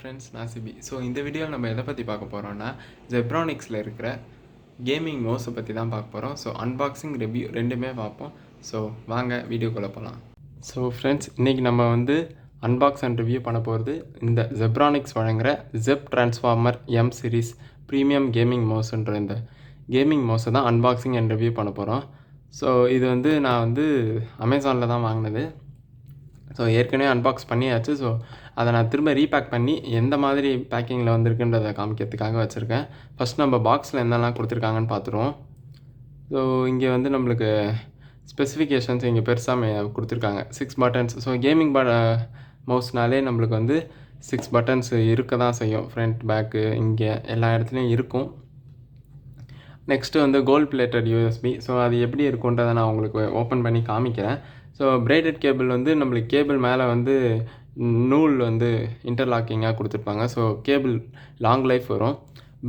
Friends, நான் CP. So இந்த வீடியோவில் நம்ம எதை பற்றி பார்க்க போகிறோம்னா ஜெப்ரானிக்ஸில் இருக்கிற கேமிங் மவுஸை பற்றி தான் பார்க்க போகிறோம். ஸோ அன்பாக்சிங் ரிவ்யூ ரெண்டுமே பார்ப்போம். ஸோ வாங்க வீடியோக்குள்ளே போகலாம். ஸோ ஃப்ரெண்ட்ஸ், இன்றைக்கி நம்ம வந்து அன்பாக்ஸ் அண்ட் ரிவ்யூ பண்ண போகிறது இந்த ஜெப்ரானிக்ஸ் வழங்குகிற Zeb transformer M series premium gaming மவுஸ்ன்ற இந்த கேமிங் மவுஸை தான் அன்பாக்சிங் அண்ட் ரிவ்யூ பண்ண போகிறோம். ஸோ இது வந்து நான் வந்து அமேசானில் தான் வாங்கினது. ஸோ ஏற்கனவே அன்பாக்ஸ் பண்ணியாச்சு. ஸோ அதை நான் திரும்ப ரீபேக் பண்ணி எந்த மாதிரி பேக்கிங்கில் வந்திருக்குன்றதை காமிக்கிறதுக்காக வச்சுருக்கேன். ஃபஸ்ட் நம்ம பாக்ஸில் என்னெல்லாம் கொடுத்துருக்காங்கன்னு பார்த்துருவோம். ஸோ இங்கே வந்து நம்மளுக்கு ஸ்பெசிஃபிகேஷன்ஸ் இங்கே பெருசாக கொடுத்துருக்காங்க. 6 பட்டன்ஸ். ஸோ கேமிங் மவுஸ்னாலே நம்மளுக்கு வந்து 6 பட்டன்ஸ் இருக்க தான் செய்யும். ஃப்ரண்ட், பேக்கு, இங்கே எல்லா இடத்துலையும் இருக்கும். நெக்ஸ்ட்டு வந்து கோல்ட் பிளேட்டட் யூஎஸ்பி. ஸோ அது எப்படி இருக்குன்றதை நான் உங்களுக்கு ஓப்பன் பண்ணி காமிக்கிறேன். ஸோ பிரைடட் கேபிள் வந்து நம்மளுக்கு கேபிள் மேலே வந்து நூல் வந்து இன்டர்லாக்கிங்காக கொடுத்துருப்பாங்க. ஸோ கேபிள் லாங் லைஃப் வரும்.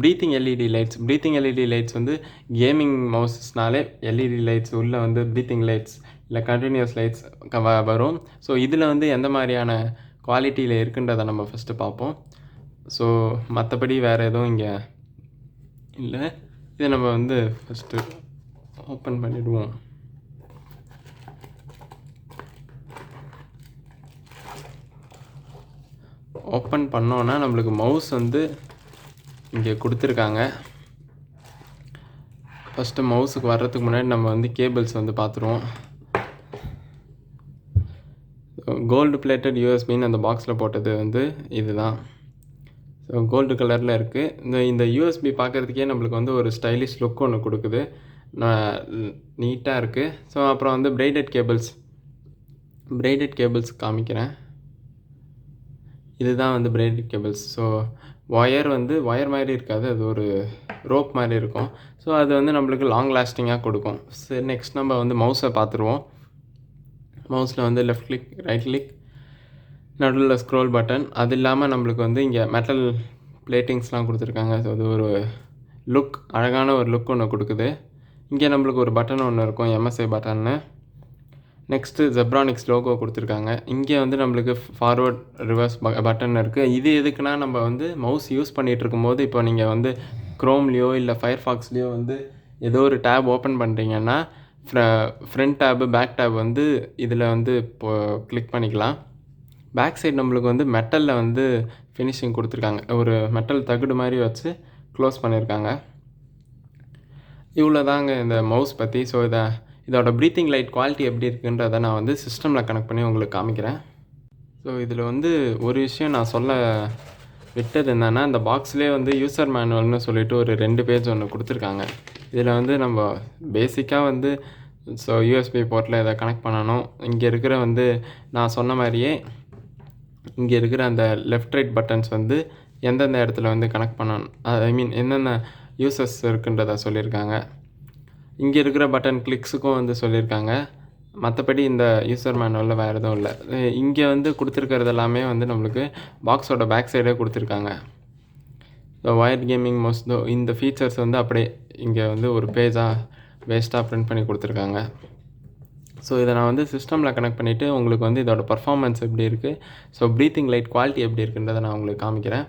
ப்ரீத்திங் எல்இடி லைட்ஸ் வந்து கேமிங் மவுஸ்னாலே எல்இடி லைட்ஸ் உள்ளே வந்து ப்ரீத்திங் லைட்ஸ் இல்லை கண்டினியூஸ் லைட்ஸ் வரும். ஸோ இதில் வந்து எந்த மாதிரியான குவாலிட்டியில் இருக்குன்றதை நம்ம ஃபஸ்ட்டு பார்ப்போம். ஸோ மற்றபடி வேறு எதுவும் இங்கே இல்லை. இதை நம்ம வந்து ஃபஸ்ட்டு ஓப்பன் பண்ணிவிடுவோம். ஓப்பன் பண்ணோன்னா நம்மளுக்கு மவுஸ் வந்து இங்கே கொடுத்துருக்காங்க. ஃபஸ்ட்டு மவுஸுக்கு வர்றதுக்கு முன்னாடி நம்ம வந்து கேபிள்ஸ் வந்து பார்த்துருவோம். கோல்டு பிளேட்டட் யூஎஸ்பின்னு அந்த பாக்ஸில் போட்டது வந்து இதுதான். ஸோ கோல்டு கலரில் இருக்குது. இந்த யூஎஸ்பி பார்க்குறதுக்கே நம்மளுக்கு வந்து ஒரு ஸ்டைலிஷ் லுக் ஒன்று கொடுக்குது. நீட்டாக இருக்குது. ஸோ அப்புறம் வந்து பிரைடட் கேபிள்ஸ் காமிக்கிறேன். இதுதான் வந்து பிரைடட் கேபிள்ஸ். ஸோ ஒயர் மாதிரி இருக்காது, அது ஒரு ரோப் மாதிரி இருக்கும். ஸோ அது வந்து நம்மளுக்கு லாங் லாஸ்டிங்காக கொடுக்கும். சரி, நெக்ஸ்ட் நம்ம வந்து மவுஸை பார்த்துருவோம். மவுஸில் வந்து லெஃப்ட் கிளிக், ரைட் கிளிக், நடுவில் ஸ்க்ரோல் பட்டன். அது இல்லாமல் நம்மளுக்கு வந்து இங்கே மெட்டல் பிளேட்டிங்ஸ்லாம் கொடுத்துருக்காங்க. ஸோ அது ஒரு அழகான ஒரு லுக் ஒன்று கொடுக்குது. இங்கே நம்மளுக்கு ஒரு பட்டன் ஒன்று இருக்கும், எம்எஸ்ஐ பட்டன்னு. நெக்ஸ்ட்டு ஜெப்ரானிக்ஸ் லோகோ கொடுத்துருக்காங்க. இங்கே வந்து நம்மளுக்கு ஃபார்வர்ட், ரிவர்ஸ் பட்டன் இருக்குது. இது எதுக்குன்னா நம்ம வந்து மவுஸ் யூஸ் பண்ணிகிட்டு இருக்கும்போது இப்போ நீங்கள் வந்து க்ரோம்லேயோ இல்லை ஃபயர்ஃபாக்ஸ்லேயோ வந்து ஏதோ ஒரு டேப் ஓப்பன் பண்ணுறீங்கன்னா ஃப்ரண்ட் டேபு, பேக் டேப் வந்து இதில் வந்து இப்போ கிளிக் பண்ணிக்கலாம். பேக் சைடு நம்மளுக்கு வந்து மெட்டலில் வந்து ஃபினிஷிங் கொடுத்துருக்காங்க. ஒரு மெட்டல் தகுடு மாதிரி வச்சு க்ளோஸ் பண்ணியிருக்காங்க. இவ்வளோ தாங்க இந்த மவுஸ் பற்றி. ஸோ இதோட ப்ரீத்திங் லைட் குவாலிட்டி எப்படி இருக்குன்றதை நான் வந்து சிஸ்டமில் கனெக்ட் பண்ணி உங்களுக்கு காமிக்கிறேன். ஸோ இதில் வந்து ஒரு விஷயம் நான் சொல்ல விட்டது என்னென்னா, இந்த பாக்ஸ்லேயே வந்து யூசர் மேனுவல்னு சொல்லிட்டு ஒரு 2 பேஜ் ஒன்று கொடுத்துருக்காங்க. இதில் வந்து நம்ம பேசிக்காக வந்து ஸோ யூஎஸ்பி போர்ட்டில் இதை கனெக்ட் பண்ணணும். இங்கே இருக்கிற வந்து நான் சொன்ன மாதிரியே இங்கே இருக்கிற அந்த லெஃப்ட் ரைட் பட்டன்ஸ் வந்து எந்தெந்த இடத்துல வந்து கனெக்ட் பண்ணணும், என்னென்ன யூசஸ் இருக்குன்றதை சொல்லியிருக்காங்க. இங்கே இருக்கிற பட்டன் கிளிக்ஸுக்கும் வந்து சொல்லியிருக்காங்க. மற்றபடி இந்த யூசர் மேனுவலில் வேறு எதுவும் இல்லை. இங்கே வந்து கொடுத்துருக்கிறது எல்லாமே வந்து நம்மளுக்கு பாக்ஸோட பேக் சைடே கொடுத்துருக்காங்க. ஸோ ஒயர்ட் கேமிங் மவுஸ் இந்த ஃபீச்சர்ஸ் வந்து அப்படியே இங்கே வந்து ஒரு பேஜாக வேஸ்ட்டாக ப்ரிண்ட் பண்ணி கொடுத்துருக்காங்க. ஸோ இதை நான் வந்து சிஸ்டமில் கனெக்ட் பண்ணிவிட்டு உங்களுக்கு வந்து இதோட பர்ஃபார்மன்ஸ் எப்படி இருக்குது, ஸோ ப்ரீத்திங் லைட் குவாலிட்டி எப்படி இருக்குன்றதை நான் உங்களுக்கு காமிக்கிறேன்.